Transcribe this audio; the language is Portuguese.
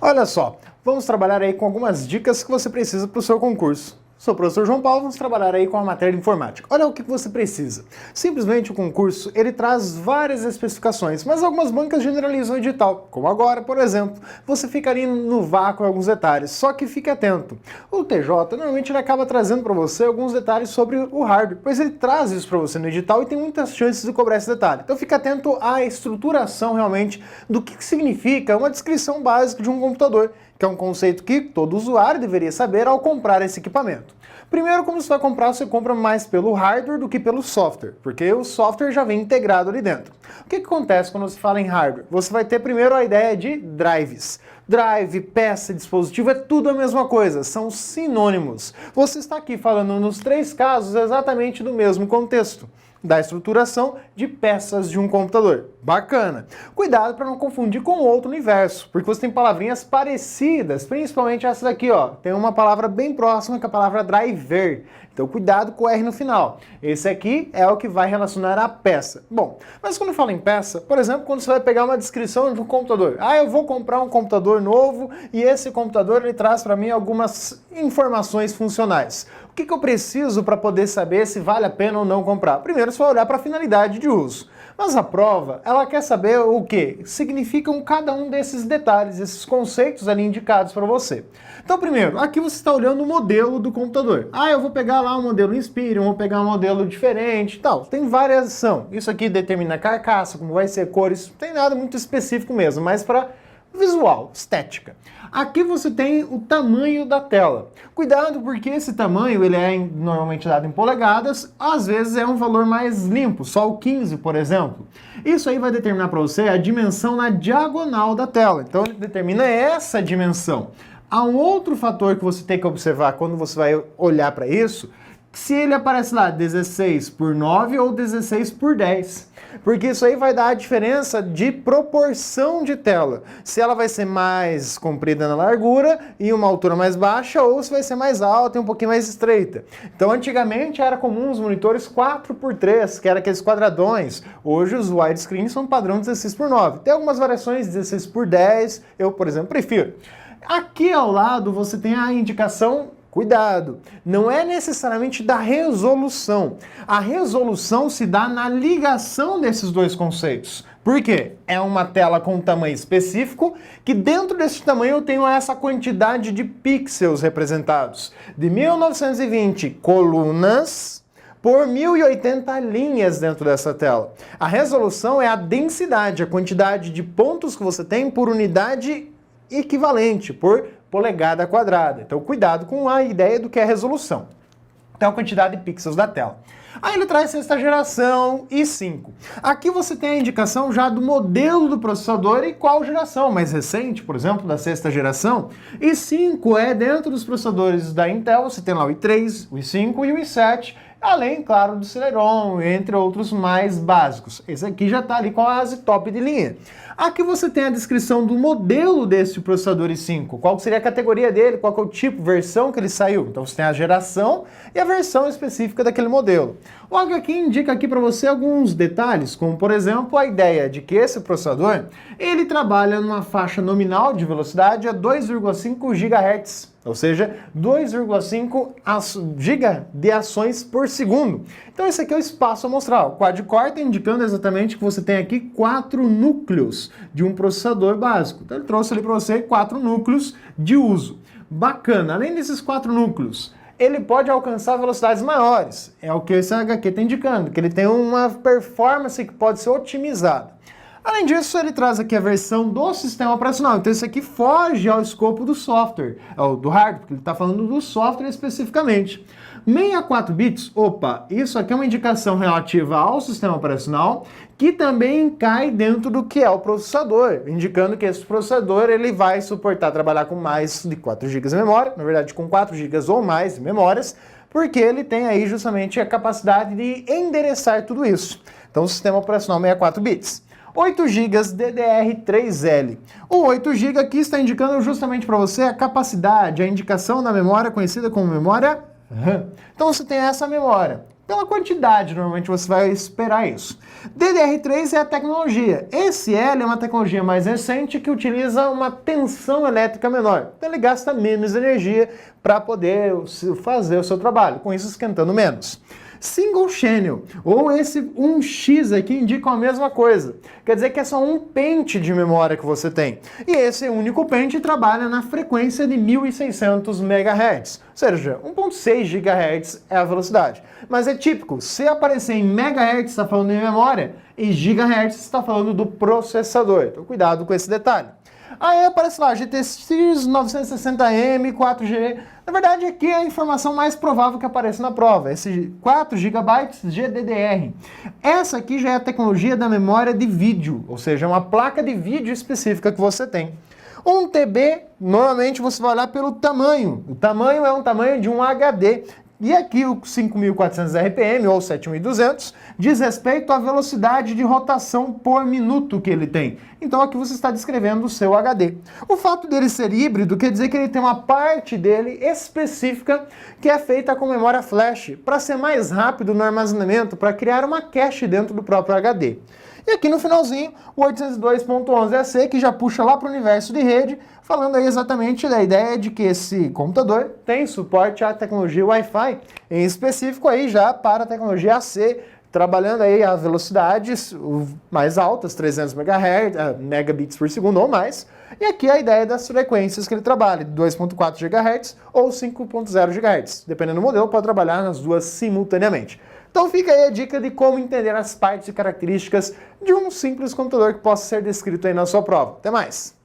Olha só, vamos trabalhar aí com algumas dicas que você precisa para o seu concurso. Sou o professor João Paulo, vamos trabalhar aí com a matéria de informática. Olha o que você precisa. Simplesmente o concurso, ele traz várias especificações, mas algumas bancas generalizam o edital. Como agora, por exemplo, você ficaria no vácuo em alguns detalhes, só que fique atento. O TJ, normalmente ele acaba trazendo para você alguns detalhes sobre o hardware, pois ele traz isso para você no edital e tem muitas chances de cobrar esse detalhe. Então fique atento à estruturação realmente do que significa uma descrição básica de um computador, que é um conceito que todo usuário deveria saber ao comprar esse equipamento. Primeiro, como você vai comprar, você compra mais pelo hardware do que pelo software, porque o software já vem integrado ali dentro. O que acontece quando você fala em hardware? Você vai ter primeiro a ideia de drives. Drive, peça, dispositivo, é tudo a mesma coisa, são sinônimos. Você está aqui falando nos três casos exatamente do mesmo contexto, da estruturação de peças de um computador. Bacana! Cuidado para não confundir com outro universo, porque você tem palavrinhas parecidas, principalmente essa daqui, ó. Tem uma palavra bem próxima que é a palavra driver. Então cuidado com o R no final. Esse aqui é o que vai relacionar a peça. Bom, mas quando fala em peça, por exemplo, quando você vai pegar uma descrição de um computador. Ah, eu vou comprar um computador novo e esse computador ele traz para mim algumas informações funcionais. O que eu preciso para poder saber se vale a pena ou não comprar? Primeiro você vai olhar para a finalidade de uso. Mas a prova, ela quer saber o que significam cada um desses detalhes, esses conceitos ali indicados para você. Então, primeiro, aqui você está olhando o modelo do computador. Ah, eu vou pegar lá um modelo Inspiron, vou pegar um modelo diferente e tal. Tem variação. Isso aqui determina a carcaça, como vai ser cores, não tem nada muito específico mesmo, mas para visual, estética. Aqui você tem o tamanho da tela. Cuidado porque esse tamanho ele é normalmente dado em polegadas, às vezes é um valor mais limpo, só o 15, por exemplo. Isso aí vai determinar para você a dimensão na diagonal da tela. Então ele determina essa dimensão. Há um outro fator que você tem que observar quando você vai olhar para isso, se ele aparece lá 16 por 9 ou 16 por 10. Porque isso aí vai dar a diferença de proporção de tela. Se ela vai ser mais comprida na largura e uma altura mais baixa, ou se vai ser mais alta e um pouquinho mais estreita. Então antigamente era comum os monitores 4x3, que eram aqueles quadradões. Hoje os widescreen são padrão 16 por 9. Tem algumas variações 16 por 10, eu por exemplo prefiro. Aqui ao lado você tem a indicação. Cuidado, não é necessariamente da resolução. A resolução se dá na ligação desses dois conceitos. Por quê? É uma tela com um tamanho específico, que dentro desse tamanho eu tenho essa quantidade de pixels representados. De 1920 colunas por 1080 linhas dentro dessa tela. A resolução é a densidade, a quantidade de pontos que você tem por unidade equivalente, por polegada quadrada. Então cuidado com a ideia do que é resolução. Então a quantidade de pixels da tela. Aí ele traz sexta geração i5. Aqui você tem a indicação já do modelo do processador e qual geração. Mais recente, por exemplo, da sexta geração. i5 é dentro dos processadores da Intel, você tem lá o i3, o i5 e o i7. Além, claro, do Celeron, entre outros mais básicos. Esse aqui já está ali quase top de linha. Aqui você tem a descrição do modelo desse processador i5, qual seria a categoria dele, qual que é o tipo, versão que ele saiu. Então você tem a geração e a versão específica daquele modelo. Logo aqui indica aqui para você alguns detalhes, como por exemplo a ideia de que esse processador, ele trabalha numa faixa nominal de velocidade a 2,5 GHz. Ou seja, 2,5 GB de ações por segundo. Então esse aqui é o espaço amostral. O quad-core está indicando exatamente que você tem aqui 4 núcleos de um processador básico. Então ele trouxe ali para você 4 núcleos de uso. Bacana. Além desses 4 núcleos, ele pode alcançar velocidades maiores. É o que esse HQ está indicando, que ele tem uma performance que pode ser otimizada. Além disso, ele traz aqui a versão do sistema operacional. Então, isso aqui foge ao escopo do software, do hardware, porque ele está falando do software especificamente. 64 bits, opa, isso aqui é uma indicação relativa ao sistema operacional, que também cai dentro do que é o processador, indicando que esse processador ele vai suportar trabalhar com mais de 4 GB de memória, na verdade com 4 GB ou mais de memórias, porque ele tem aí justamente a capacidade de endereçar tudo isso. Então, o sistema operacional 64 bits. 8 GB DDR3L. O 8 GB aqui está indicando justamente para você a capacidade, a indicação da memória conhecida como memória RAM. Então você tem essa memória. Pela quantidade, normalmente você vai esperar isso. DDR3 é a tecnologia. SL é uma tecnologia mais recente que utiliza uma tensão elétrica menor. Então ele gasta menos energia para poder fazer o seu trabalho, com isso esquentando menos. Single Channel, ou esse 1x aqui, indicam a mesma coisa. Quer dizer que é só um pente de memória que você tem. E esse único pente trabalha na frequência de 1600 MHz, ou seja, 1.6 GHz é a velocidade. Mas é típico, se aparecer em MHz está falando em memória, e GHz está falando do processador. Então cuidado com esse detalhe. Aí aparece lá, GTX 960M, 4G. Na verdade, aqui é a informação mais provável que aparece na prova, esse 4 GB GDDR. Essa aqui já é a tecnologia da memória de vídeo, ou seja, uma placa de vídeo específica que você tem. 1 TB, normalmente você vai olhar pelo tamanho. O tamanho é um tamanho de um HD. E aqui o 5.400 RPM ou 7.200 diz respeito à velocidade de rotação por minuto que ele tem. Então aqui você está descrevendo o seu HD. O fato dele ser híbrido quer dizer que ele tem uma parte dele específica que é feita com memória flash, para ser mais rápido no armazenamento, para criar uma cache dentro do próprio HD. E aqui no finalzinho, o 802.11ac, que já puxa lá para o universo de rede, falando aí exatamente da ideia de que esse computador tem suporte à tecnologia Wi-Fi, em específico aí já para a tecnologia AC, trabalhando aí a velocidades mais altas, 300 megabits por segundo ou mais. E aqui a ideia das frequências que ele trabalha, 2.4 GHz ou 5.0 GHz. Dependendo do modelo, pode trabalhar nas duas simultaneamente. Então fica aí a dica de como entender as partes e características de um simples computador que possa ser descrito aí na sua prova. Até mais!